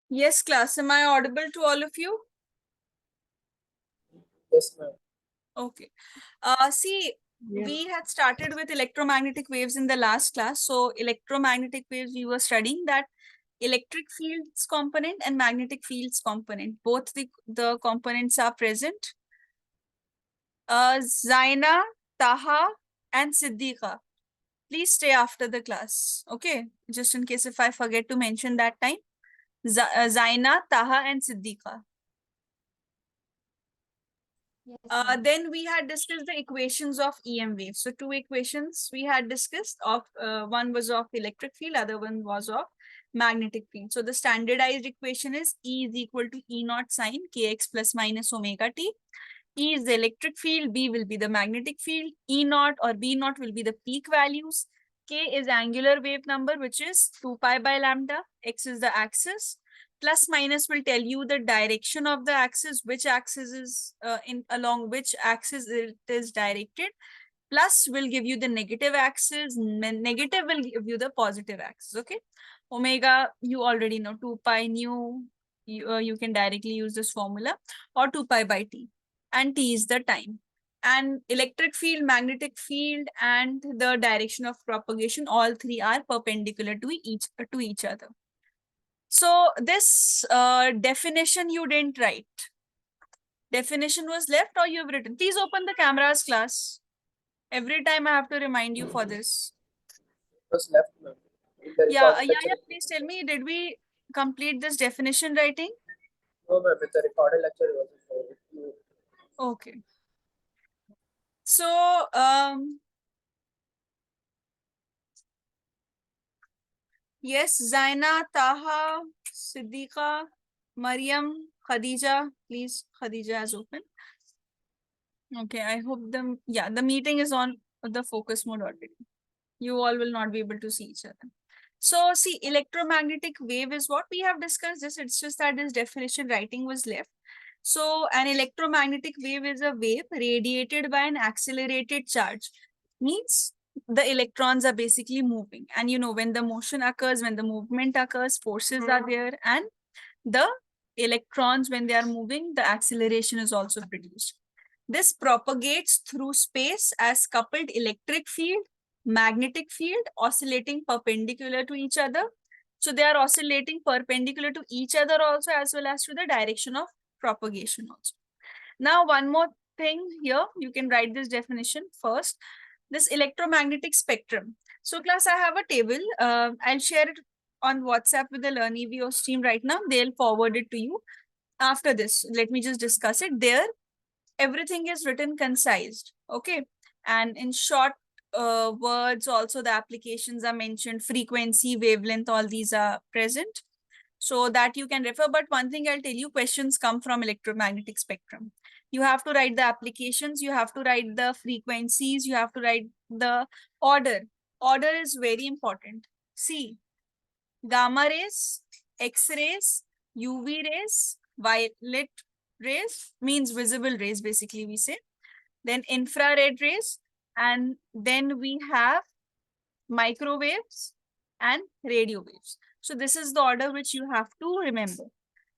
Yes, class. Am I audible to all of you? Yes, ma'am. Okay. See, Yeah. we had started with electromagnetic waves in the last class. So electromagnetic waves, we were studying that electric fields component and magnetic fields component. Both the components are present. Zaina, Taha, and Siddiqa. Please stay after the class. Okay. Just in case if I forget to mention that time. Zaina, Taha, and Siddiqa. Yes, ma'am. Then we had discussed the equations of EM waves. So two equations we had discussed of one was of electric field, other one was of magnetic field. So the standardized equation is E is equal to E naught sine kx plus minus omega t. E is the electric field, B will be the magnetic field, E naught or B naught will be the peak values. K is angular wave number, which is 2 pi by lambda. X is the axis. Plus minus will tell you the direction of the axis, which axis is along which axis it is directed. Plus will give you the negative axis, negative will give you the positive axis. Okay. Omega, you already know, 2 pi nu, you can directly use this formula, or 2 pi by t, and t is the time. And electric field, magnetic field, and the direction of propagation, all three are perpendicular to each other. So this definition you didn't write. Definition was left or you've written. Please open the cameras, class. Every time I have to remind you for this. It was left, ma'am. In the Yeah, recorded lecture. please tell me, did we complete this definition writing? No, ma'am. In the recorded lecture, it wasn't there. Okay. So, yes, Zaina, Taha, Siddiqa, Mariam, Khadija. Please, Khadija has opened. Okay, I hope the meeting is on the focus mode already. You all will not be able to see each other. So see, electromagnetic wave is what we have discussed this. It's just that this definition writing was left. So an electromagnetic wave is a wave radiated by an accelerated charge. Means the electrons are basically moving. And you know, when the motion occurs, when the movement occurs, forces are there. And the electrons, when they are moving, the acceleration is also produced. This propagates through space as coupled electric field, magnetic field oscillating perpendicular to each other. So they are oscillating perpendicular to each other also, as well as to the direction of propagation also. Now, one more thing here, you can write this definition first. This electromagnetic spectrum. So class, I have a table. I'll share it on WhatsApp with the Learnivio team right now. They'll forward it to you. After this, let me just discuss it. There, everything is written concised. Okay. And in short words, also the applications are mentioned, frequency, wavelength, all these are present. So that you can refer. But one thing I'll tell you, questions come from electromagnetic spectrum. You have to write the applications, you have to write the frequencies, you have to write the order. Order is very important. See, gamma rays, X-rays, UV rays, violet rays means visible rays, basically we say. Then infrared rays, and then we have microwaves and radio waves. So this is the order which you have to remember.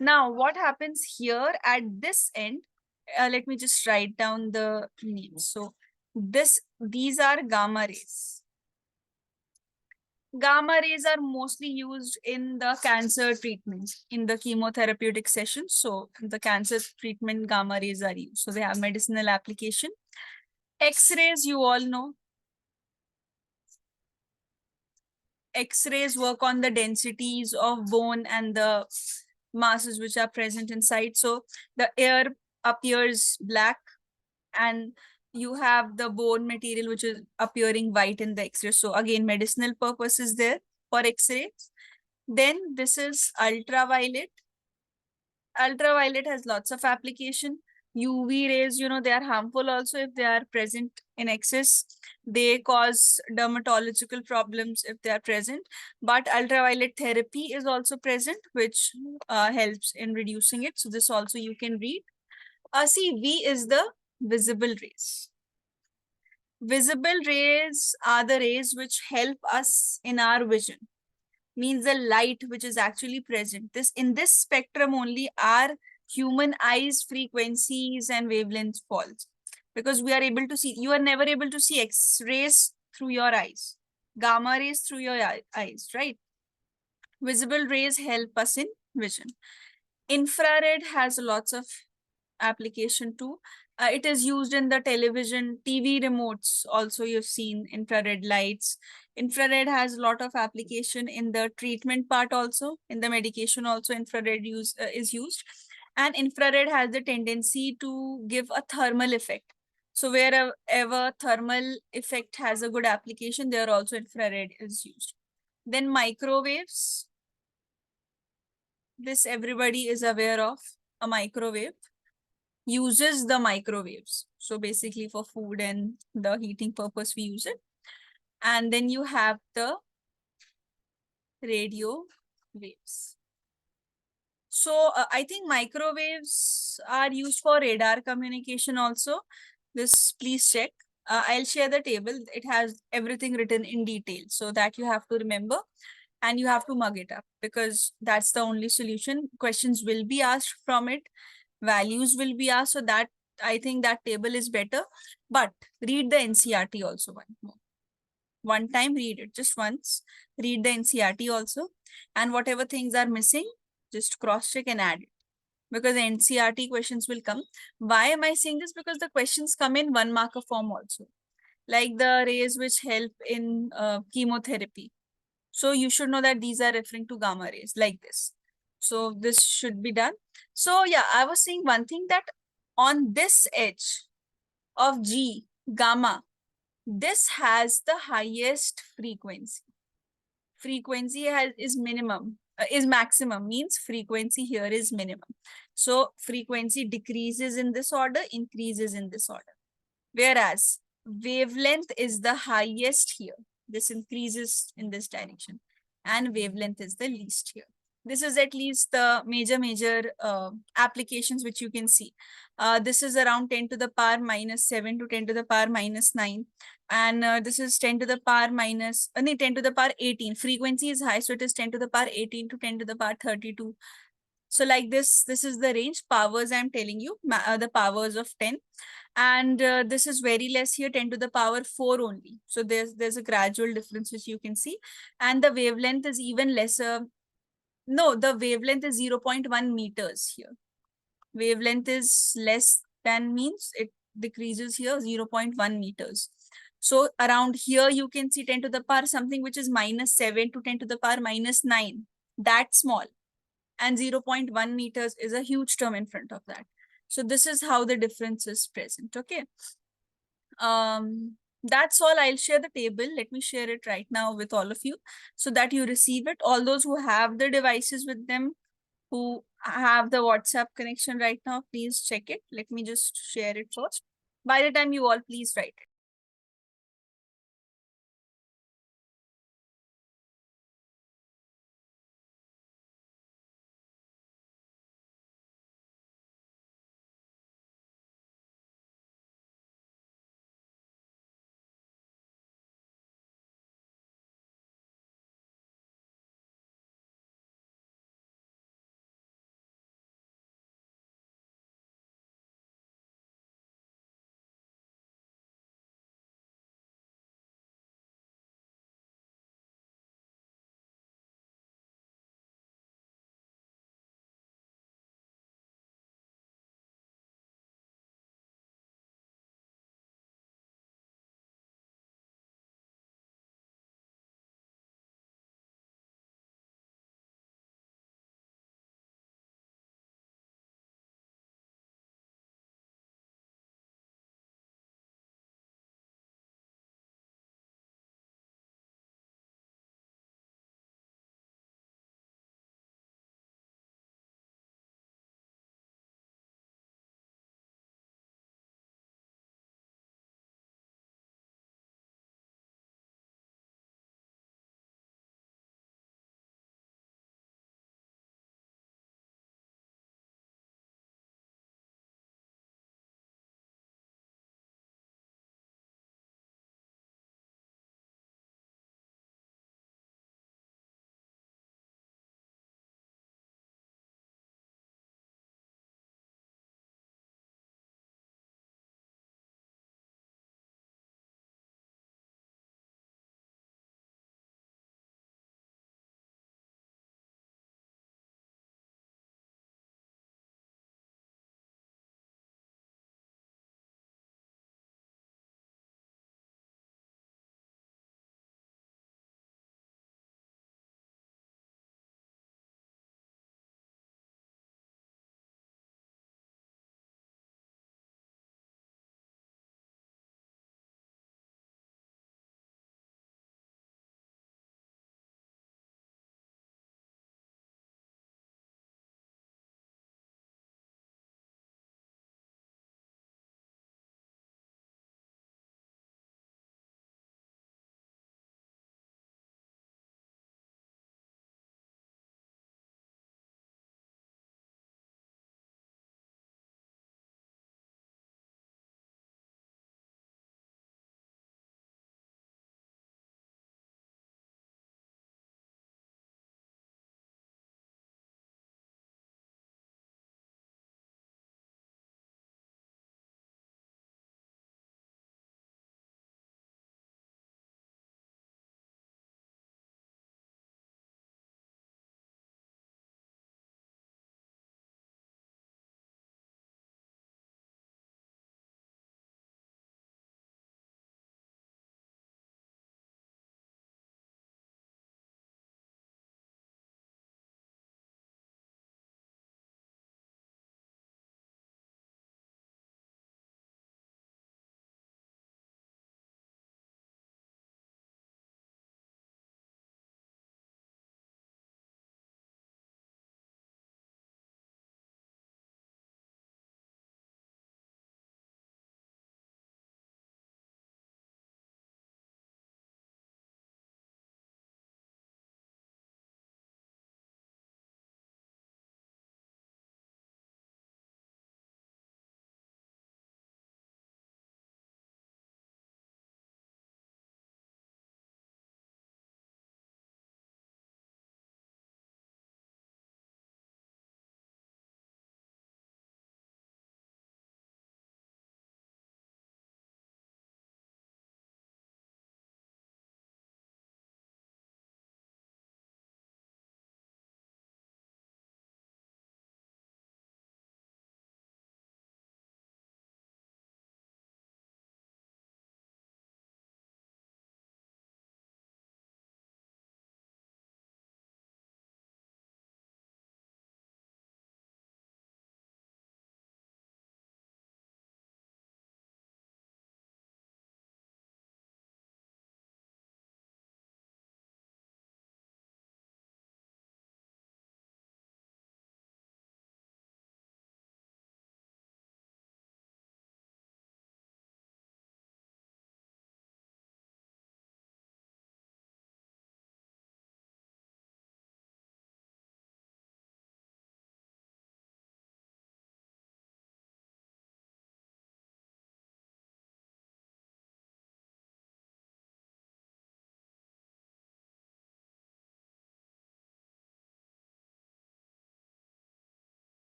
Now, what happens here at this end? Let me just write down the names. So these are gamma rays. Gamma rays are mostly used in the cancer treatment, in the chemotherapeutic sessions. So the cancer treatment, gamma rays are used. So they have medicinal application. X-rays, you all know. X-rays work on the densities of bone and the masses which are present inside. So the air appears black and you have the bone material which is appearing white in the X-ray. So again, medicinal purpose is there for X-rays. Then this is ultraviolet. Ultraviolet has lots of application. UV rays, you know, they are harmful also if they are present in excess. They cause dermatological problems if they are present. But ultraviolet therapy is also present, which helps in reducing it. So this also you can read. See, V is the visible rays. Visible rays are the rays which help us in our vision. means the light which is actually present. In this spectrum only our human eyes frequencies and wavelengths falls, because we are able to see, you are never able to see X-rays through your eyes, gamma rays through your eyes, right? Visible rays help us in vision. Infrared has lots of application too. It is used in the television, TV remotes. Also, you've seen infrared lights. Infrared has a lot of application in the treatment part also. In the medication also, infrared is used. And infrared has the tendency to give a thermal effect. So wherever thermal effect has a good application, there also infrared is used. Then microwaves. This everybody is aware of. A microwave uses the microwaves. So basically for food and the heating purpose, we use it. And then you have the radio waves. So I think microwaves are used for radar communication also. This, please check. I'll share the table. It has everything written in detail, so that you have to remember and you have to mug it up, because that's the only solution. Questions will be asked from it, values will be asked, so that I think that table is better. But read the NCRT also one time, read it just once, read the NCRT also, and whatever things are missing, just cross check and add it, because the NCRT questions will come. Why am I saying this? Because the questions come in one marker form also, like the rays which help in chemotherapy. So you should know that these are referring to gamma rays like this. So this should be done. So yeah, I was saying one thing, that on this edge of G, gamma, this has the highest frequency. Frequency is minimum, is maximum, means frequency here is minimum. So frequency decreases in this order, increases in this order. Whereas wavelength is the highest here. This increases in this direction, and wavelength is the least here. This is at least the major applications which you can see. This is around 10 to the power minus 7 to 10 to the power minus 9. And this is 10 to the power minus, no, 10 to the power 18. Frequency is high, so it is 10 to the power 18 to 10 to the power 32. So like this is the range. Powers I'm telling you, the powers of 10. And this is very less here, 10 to the power 4 only. So there's a gradual difference which you can see. And the wavelength is even lesser. No, the wavelength is 0.1 meters here. Wavelength is less than, means it decreases here 0.1 meters. So around here you can see 10 to the power something which is minus 7 to 10 to the power minus 9. That small. And 0.1 meters is a huge term in front of that. So this is how the difference is present. Okay. That's all. I'll share the table. Let me share it right now with all of you, so that you receive it. All those who have the devices with them, who have the WhatsApp connection right now, please check it. Let me just share it first. By the time you all, please write it.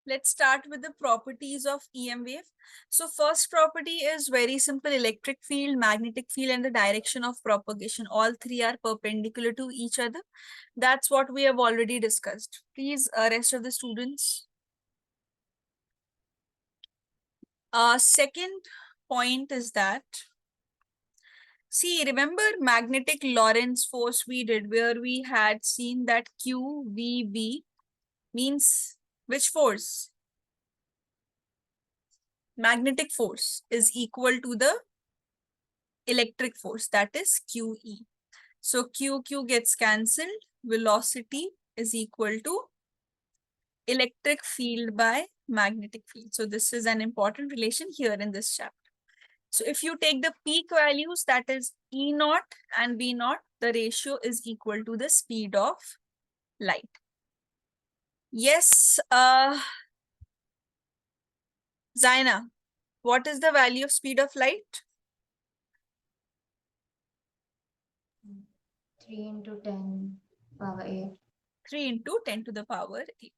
Let's start with the properties of EM wave. So first property is very simple: electric field, magnetic field, and the direction of propagation. All three are perpendicular to each other. That's what we have already discussed. Please, rest of the students. Second point is that, see, remember magnetic Lorentz force we did, where we had seen that QVB means which force? Magnetic force is equal to the electric force, that is QE. So QQ gets cancelled. Velocity is equal to electric field by magnetic field. So this is an important relation here in this chapter. So if you take the peak values, that is E naught and B naught, the ratio is equal to the speed of light. Yes, Zaina, what is the value of speed of light? 3 into 10 power 8. 3 into 10 to the power 8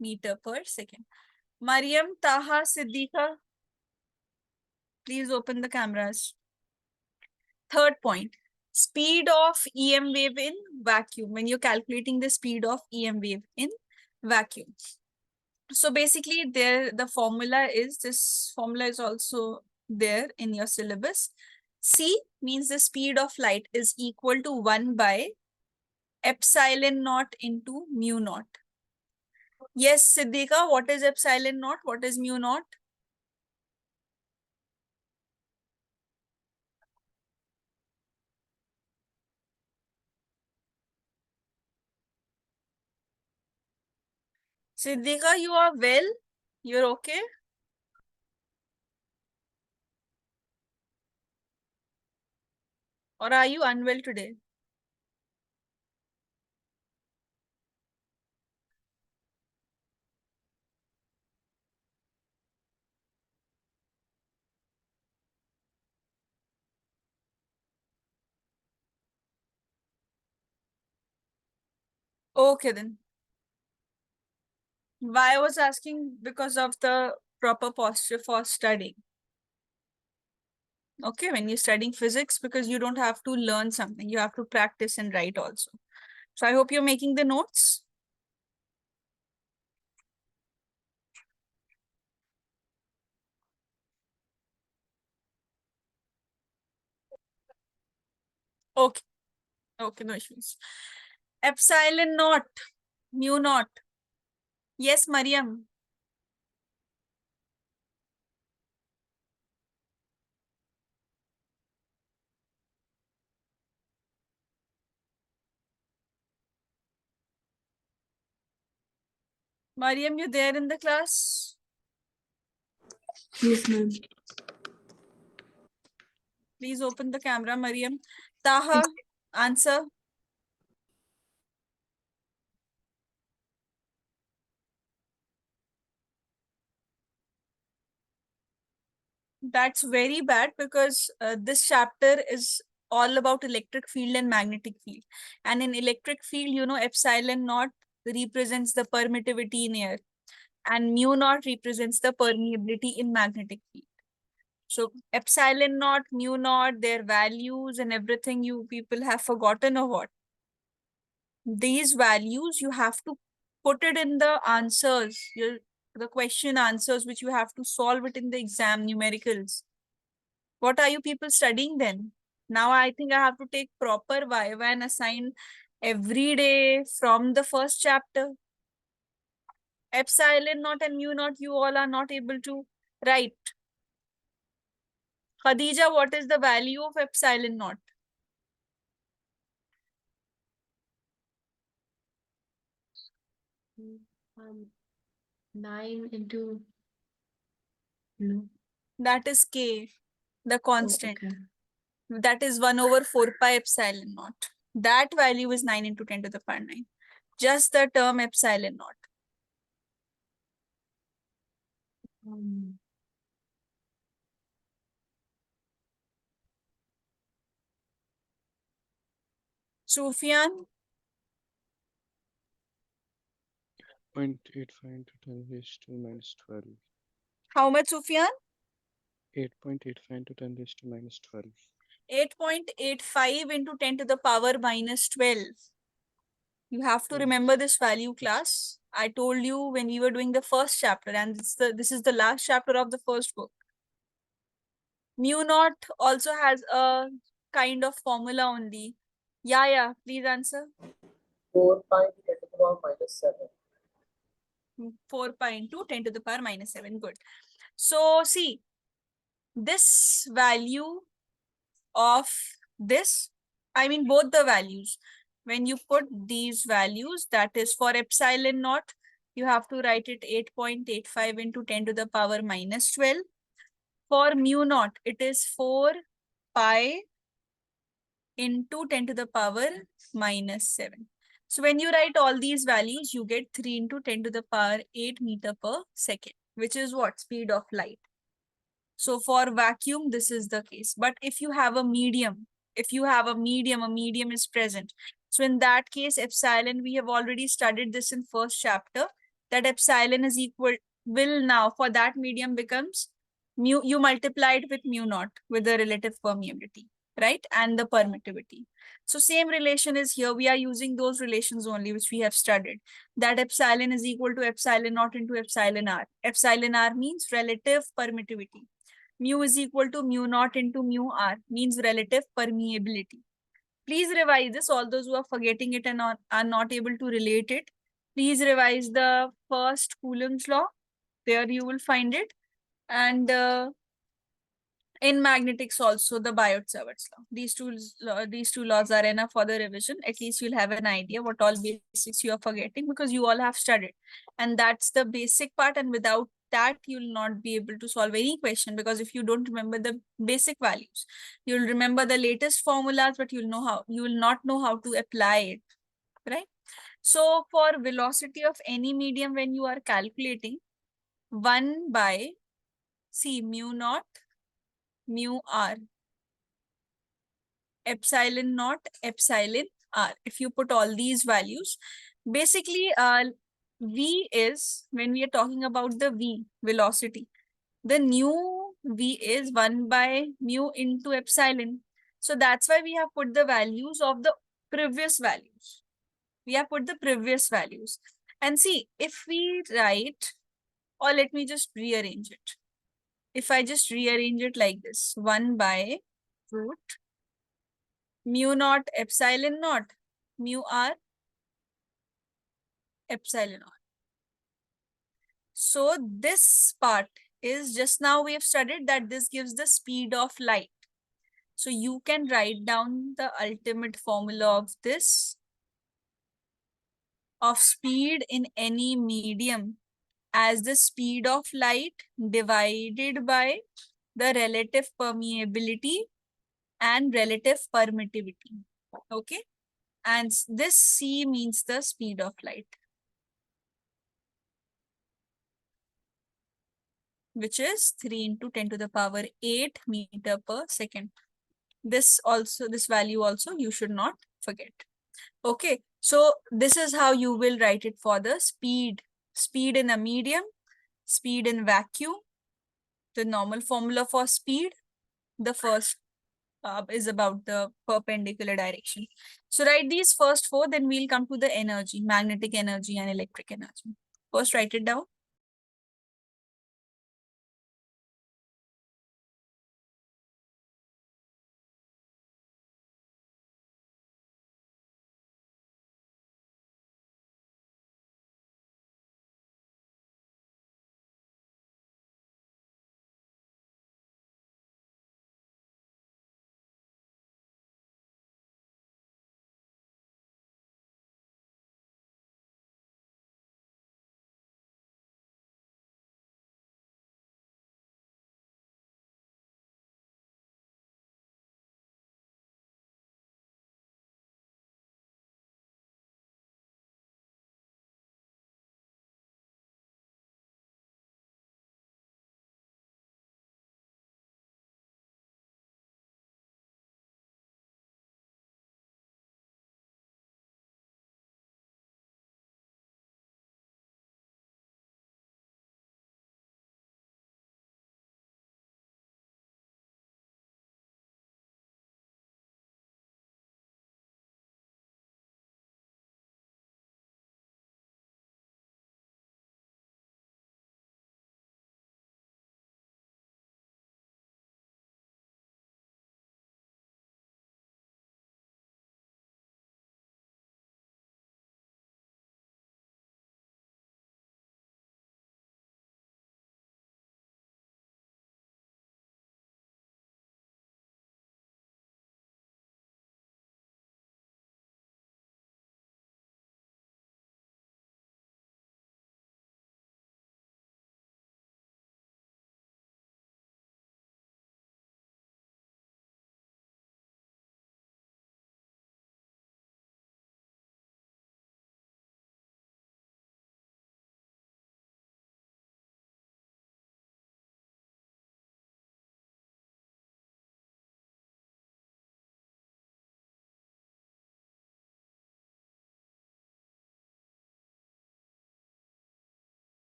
meter per second. Mariam, Taha, Siddiqa, please open the cameras. Third point, speed of EM wave in vacuum. When you're calculating the speed of EM wave in vacuum. So basically there, the formula is, this formula is also there in your syllabus. C means the speed of light is equal to 1 by epsilon naught into mu naught. Yes, Siddhika, what is epsilon naught? What is mu naught? Siddhika, you are well? You're okay? Or are you unwell today? Okay then. Why I was asking? Because of the proper posture for studying. Okay, when you're studying physics, because you don't have to learn something, you have to practice and write also. So I hope you're making the notes. Okay, okay, no issues. Epsilon naught, mu naught. Yes, Mariam. Mariam, you there in the class? Yes, ma'am. Please open the camera, Mariam. Taha, answer. That's very bad, because this chapter is all about electric field and magnetic field. And in electric field, you know, epsilon naught represents the permittivity in air, and mu naught represents the permeability in magnetic field. So epsilon naught, mu naught, their values and everything, you people have forgotten or what? These values you have to put it in the answers, the question answers, which you have to solve it in the exam numericals. What are you people studying then? Now I think I have to take proper Viva and assign every day from the first chapter. Epsilon naught and mu naught, you all are not able to write. Khadija, what is the value of epsilon naught? Um, 9 into. No. That is K, the Oh, constant. okay. That is 1 over 4 pi epsilon naught. That value is 9 into 10 to the power 9. Just the term epsilon naught. Um, Sufyan, 8.85 into 10 raised to minus 12. How much, Sufyan? 8.85 into 10 raised to minus 12. 8.85 into 10 to the power minus 12. You have to Yes. remember this value, class. I told you when we were doing the first chapter, and this is the last chapter of the first book. Mu naught also has a kind of formula only. Yeah, please answer. 4 pi into 10 to the power minus 7. 4 pi into 10 to the power minus 7. Good. So see, this value of this, I mean both the values. When you put these values, that is for epsilon naught, you have to write it 8.85 into 10 to the power minus 12. For mu naught, it is 4 pi into 10 to the power minus 7. So when you write all these values, you get 3 into 10 to the power 8 meter per second, which is what? Speed of light. So for vacuum, this is the case. But if you have a medium, a medium is present. So in that case, epsilon, we have already studied this in first chapter, that epsilon is equal, will now for that medium becomes mu, you multiply it with mu naught with the relative permeability, right? And the permittivity. So same relation is here. We are using those relations only, which we have studied, that epsilon is equal to epsilon naught into epsilon r. Epsilon r means relative permittivity. Mu is equal to mu naught into mu r, means relative permeability. Please revise this. All those who are forgetting it and are not able to relate it, please revise the first Coulomb's law. There you will find it. And in magnetics also, the Biot-Savart's law. These two laws are enough for the revision. At least you'll have an idea what all basics you are forgetting, because you all have studied. And that's the basic part. And without that, you'll not be able to solve any question, because if you don't remember the basic values, you'll remember the latest formulas, but you will not know how to apply it, right? So for velocity of any medium, when you are calculating, 1 by, see, mu naught, mu r, epsilon naught, epsilon r. If you put all these values, basically v is, when we are talking about the v, velocity, the new v is 1 by mu into epsilon. So that's why we have put the values of the previous values. We have put the previous values. And see, if we write, or let me just rearrange it. If I just rearrange it like this, 1 by root mu naught epsilon naught mu r epsilon r. So this part is, just now we have studied that this gives the speed of light. So you can write down the ultimate formula of this, of speed in any medium, as the speed of light divided by the relative permeability and relative permittivity. Okay. And this C means the speed of light, which is 3 into 10 to the power 8 meter per second. This value also you should not forget. Okay, so this is how you will write it for the speed. Speed in a medium, speed in vacuum, the normal formula for speed. The first is about the perpendicular direction. So write these first four, then we'll come to the energy, magnetic energy and electric energy. First write it down.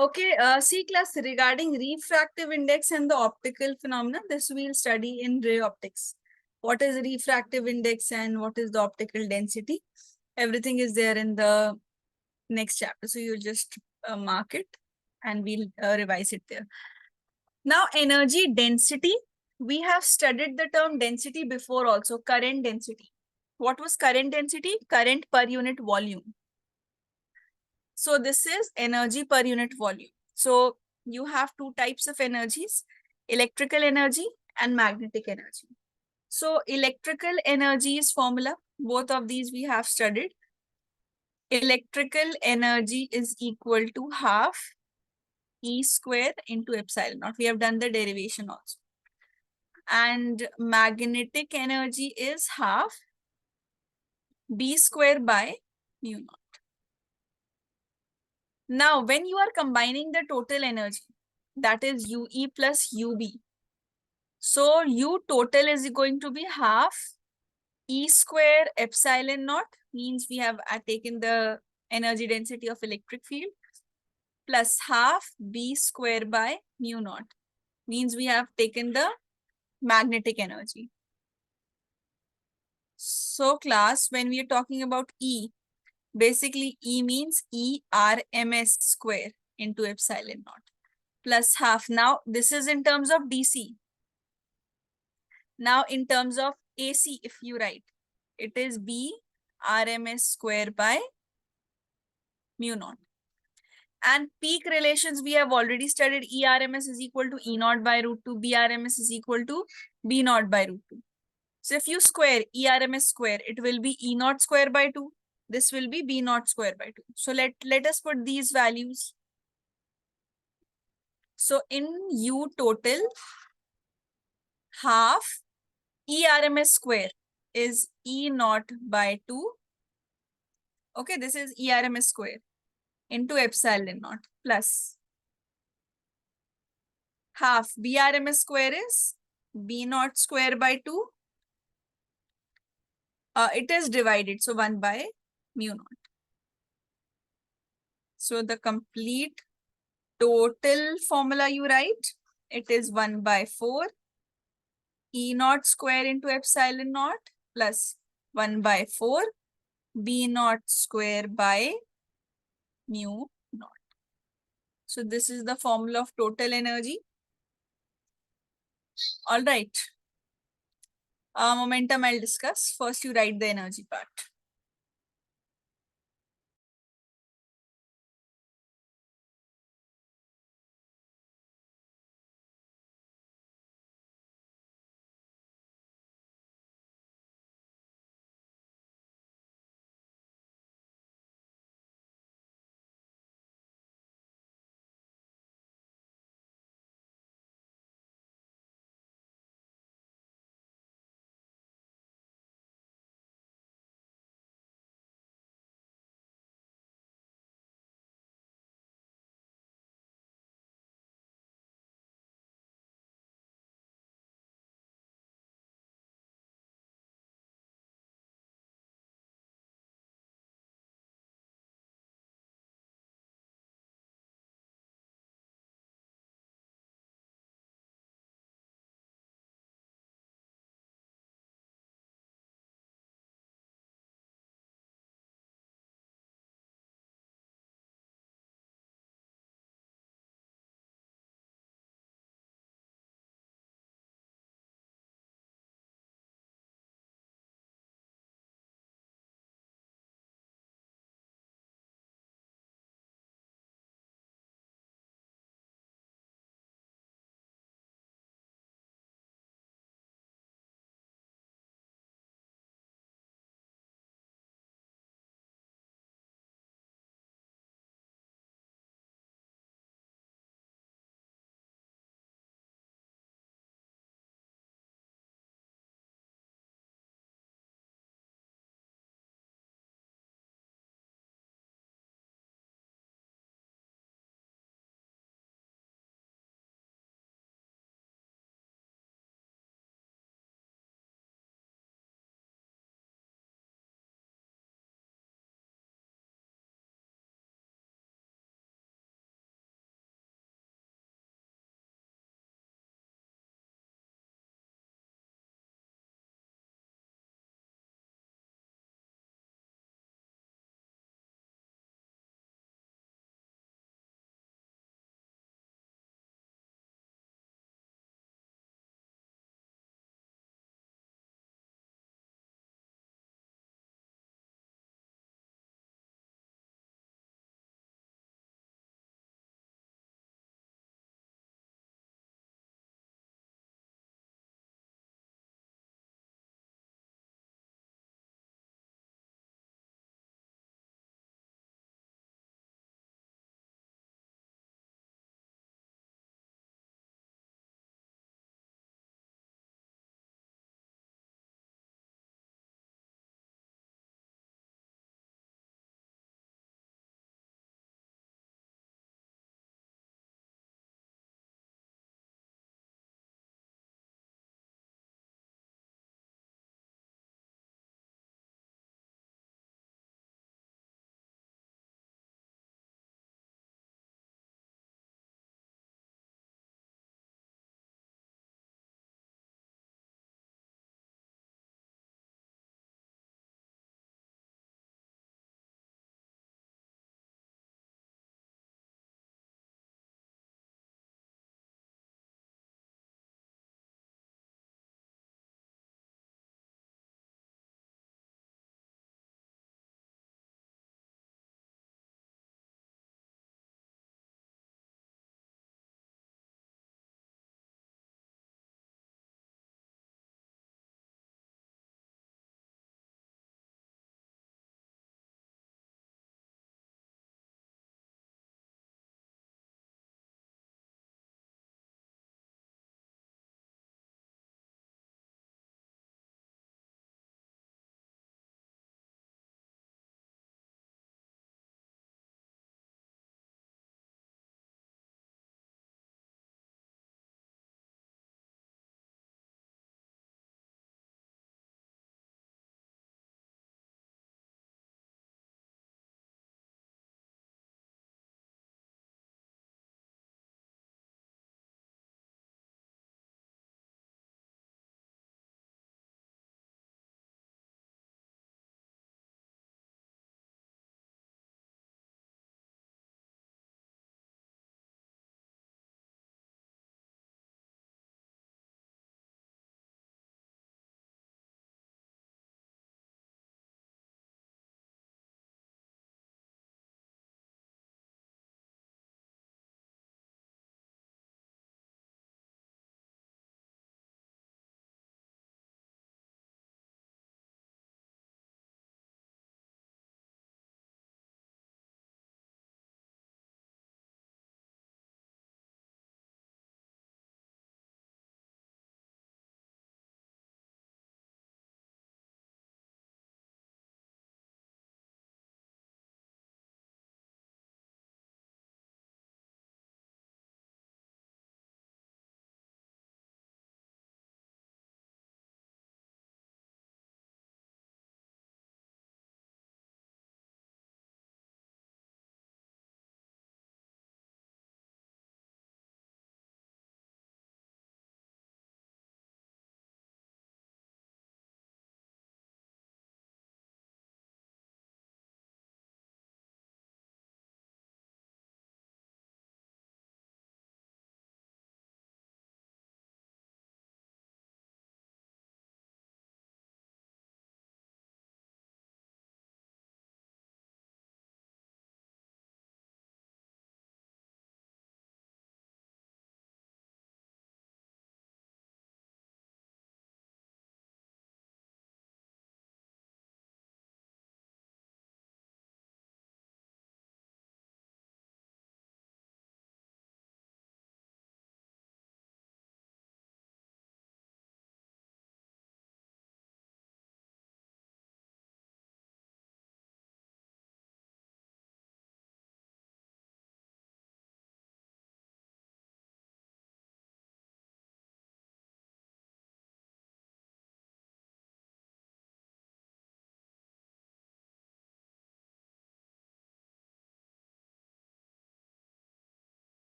Okay, C class regarding refractive index and the optical phenomena. This we'll study in ray optics. What is refractive index and what is the optical density? Everything is there in the next chapter. So you just mark it and we'll revise it there. Now, energy density. We have studied the term density before also, current density. What was current density? Current per unit volume. So this is energy per unit volume. So you have two types of energies, electrical energy and magnetic energy. So electrical energy's formula, both of these we have studied. Electrical energy is equal to half E square into epsilon naught. We have done the derivation also. And magnetic energy is half B square by mu naught. Now, when you are combining the total energy, that is UE plus UB. So U total is going to be half E square epsilon naught, means we have taken the energy density of electric field, plus half B square by mu naught, means we have taken the magnetic energy. So class, when we are talking about E, basically E means ERMS square into epsilon naught plus half. Now this is in terms of DC. Now in terms of AC, if you write, it is B RMS square by mu naught. And peak relations we have already studied. ERMS is equal to E naught by root 2. BRMS is equal to B naught by root 2. So if you square ERMS square, it will be E naught square by 2. This will be B naught square by 2. So let us put these values. So in U total, half ERMS square is E naught by 2. Okay, this is ERMS square into epsilon naught plus half BRMS square is B naught square by 2. It is divided, so 1 by mu naught. So the complete total formula you write, it is 1 by 4 E naught square into epsilon naught plus 1 by 4 B naught square by mu naught. So this is the formula of total energy. All right. Momentum I'll discuss. First you write the energy part.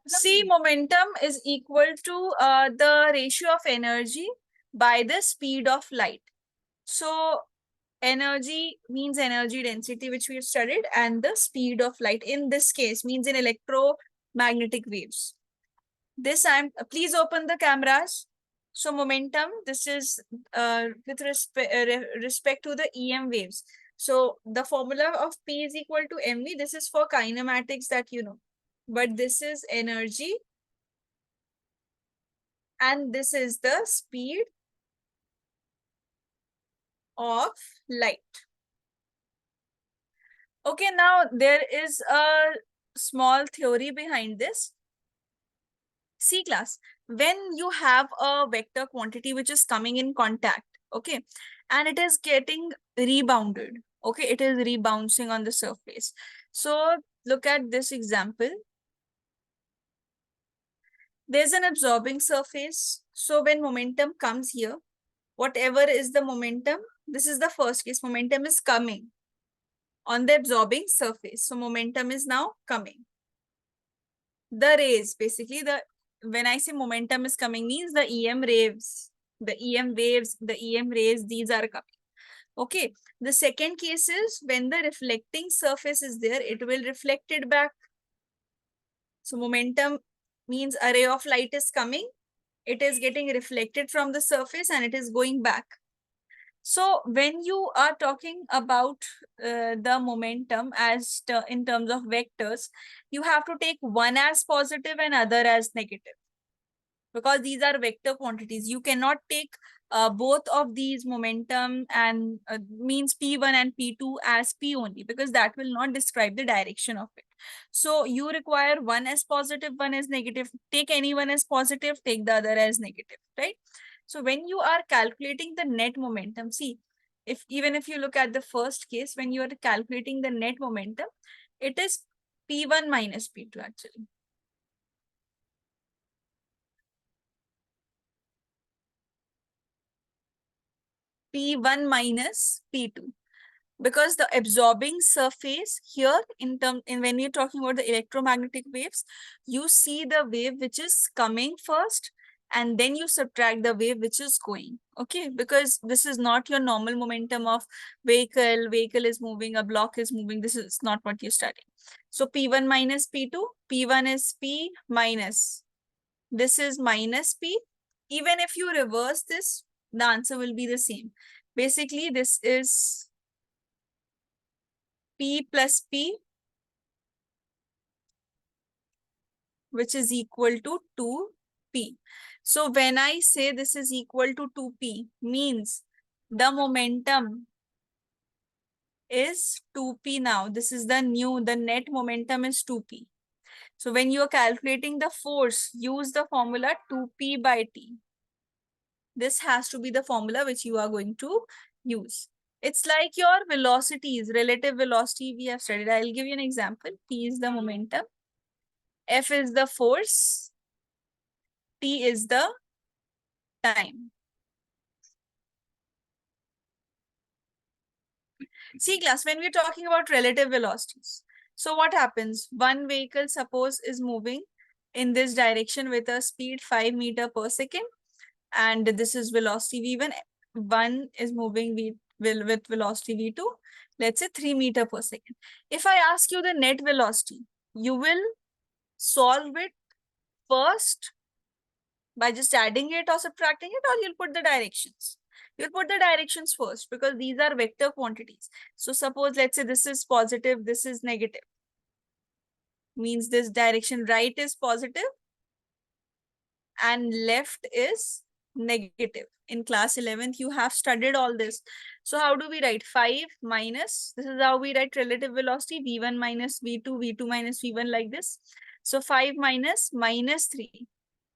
See, momentum is equal to the ratio of energy by the speed of light. So energy means energy density, which we have studied, and the speed of light in this case means in electromagnetic waves. This please open the cameras. So momentum, this is with respect to the EM waves. So the formula of P is equal to mv. This is for kinematics that you know, but this is energy and this is the speed of light. Okay, now there is a small theory behind this. See class, when you have a vector quantity which is coming in contact, okay, and it is getting rebounded, okay, it is rebouncing on the surface. So look at this example. There's an absorbing surface. So when momentum comes here, whatever is the momentum, this is the first case, momentum is coming on the absorbing surface. So momentum is now coming. The rays, basically when I say momentum is coming means the EM waves, the EM waves, the EM rays, these are coming. Okay. The second case is when the reflecting surface is there, it will reflect it back. So momentum means a ray of light is coming, it is getting reflected from the surface and it is going back. So when you are talking about the momentum as in terms of vectors, you have to take one as positive and other as negative, because these are vector quantities. You cannot take both of these momentum and means P1 and P2 as P only, because that will not describe the direction of it. So you require one as positive, one as negative. Take any one as positive, take the other as negative, right? So when you are calculating the net momentum, see, even if you look at the first case, when you are calculating the net momentum, it is P1 minus P2 actually. P1 minus P2, because the absorbing surface here when you're talking about the electromagnetic waves, you see the wave which is coming first and then you subtract the wave which is going. Okay, because this is not your normal momentum of vehicle is moving, a block is moving. This is not what you're studying. So P1 minus P2, P1 is P minus, this is minus P. Even if you reverse this, the answer will be the same. Basically, this is P plus P, which is equal to 2P. So when I say this is equal to 2P, means the momentum is 2P now. This is the net momentum is 2P. So when you are calculating the force, use the formula 2P by T. This has to be the formula which you are going to use. It's like your velocities, relative velocity we have studied. I'll give you an example. P is the momentum, F is the force, T is the time. See class, when we're talking about relative velocities, so what happens? One vehicle, suppose, is moving in this direction with a speed 5 meters per second, and this is velocity V1. One is moving with velocity V2, let's say 3 meters per second. If I ask you the net velocity, you will solve it first by just adding it or subtracting it, or you'll put the directions. You'll put the directions first because these are vector quantities. So suppose, let's say this is positive, this is negative. Means this direction, right is positive and left is negative. In class 11th, you have studied all this. So how do we write? 5 minus, this is how we write relative velocity, V1 minus V2, V2 minus V1, like this. So 5 minus 3,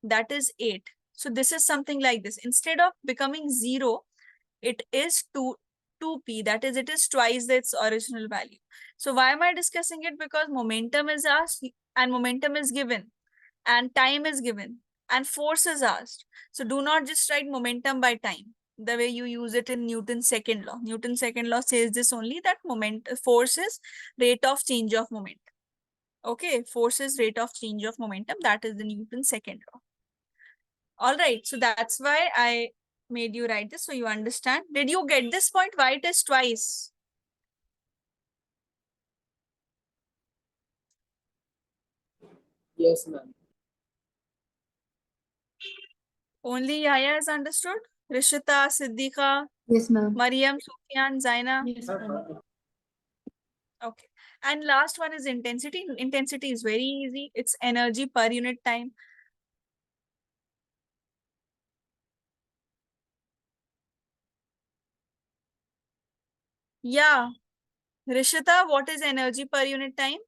that is 8. So this is something like this. Instead of becoming 0, it is 2p, that is, it is twice its original value. So why am I discussing it? Because momentum is asked and momentum is given and time is given and force is asked. So do not just write momentum by time the way you use it in Newton's second law. Newton's second law says this only, that force is rate of change of momentum. Okay, force is rate of change of momentum. That is the Newton's second law. All right, so that's why I made you write this so you understand. Did you get this point? Why it is twice? Yes, ma'am. Only Yahya has understood? Rishita, Siddika, Yes, ma'am. Mariam, Sufyan, Zaina. Yes, ma'am. Okay. And last one is intensity. Intensity is very easy. It's energy per unit time. Yeah. Rishita, what is energy per unit time?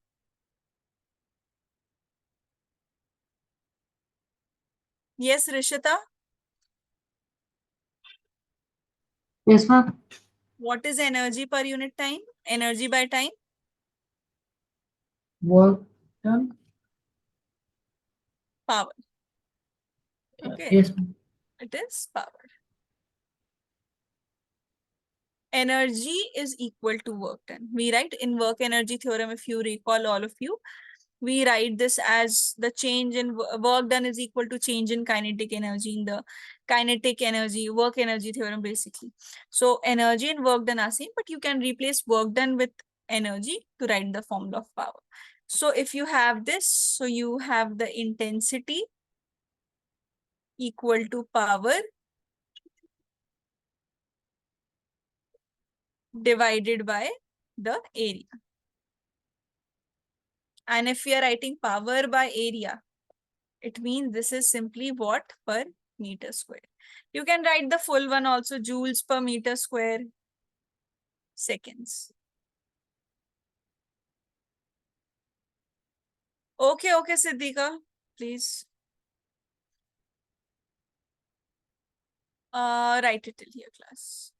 Yes, Rishita. Yes, ma'am. What is energy per unit time? Energy by time? Work done. Power. Okay. Yes, ma'am. It is power. Energy is equal to work done. We write in work energy theorem, if you recall, all of you, we write this as the change in work done is equal to change in kinetic energy in the kinetic energy, work energy theorem, basically. So energy and work done are same, but you can replace work done with energy to write the formula of power. So if you have this, so you have the intensity equal to power divided by the area. And if we are writing power by area, it means this is simply watt per meter square. You can write the full one also, joules per meter square seconds. Okay, okay, Siddhika, please. Write it till here, class.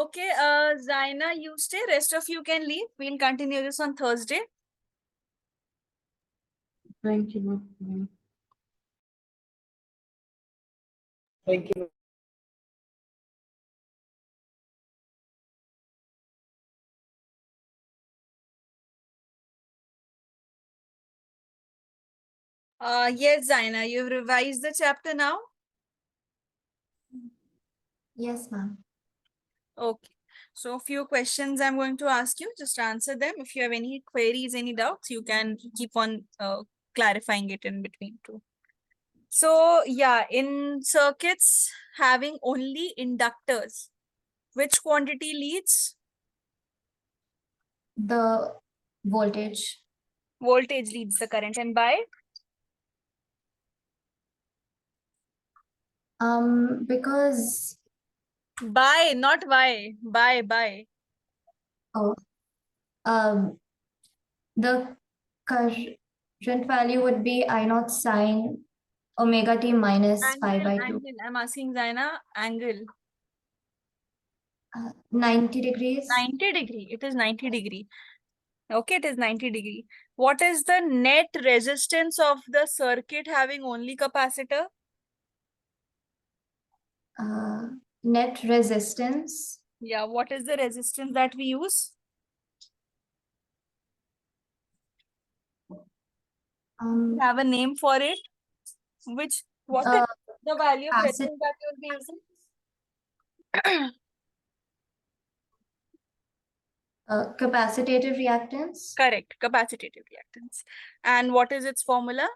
Okay, Zaina, you stay. Rest of you can leave. We'll continue this on Thursday. Thank you, ma'am. Thank you. Yes, Zaina, you've revised the chapter now. Yes, ma'am. Okay. So a few questions I'm going to ask you. Just answer them. If you have any queries, any doubts, you can keep on clarifying it in between too. So yeah, in circuits having only inductors, which quantity leads? The voltage. Voltage leads the current, and by? Because By, not why. By. oh, the current value would be I naught sine omega t minus pi Angle, by 2. angle. I'm asking Zaina, angle. 90 degrees. 90 degree. It is 90 degree. Okay, it is 90 degree. What is the net resistance of the circuit having only capacitor? Net resistance. Yeah, what is the resistance that we use? We have a name for it. What is the value of resistance that you will be using? Capacitative reactance. Correct, capacitative reactance. And what is its formula?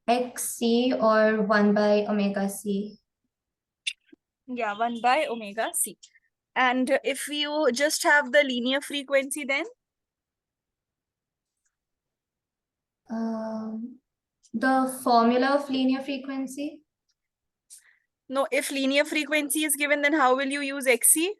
XC or 1 by omega c. Yeah, 1 by omega c. And if you just have the linear frequency, then? The formula of linear frequency. No, if linear frequency is given, then how will you use XC?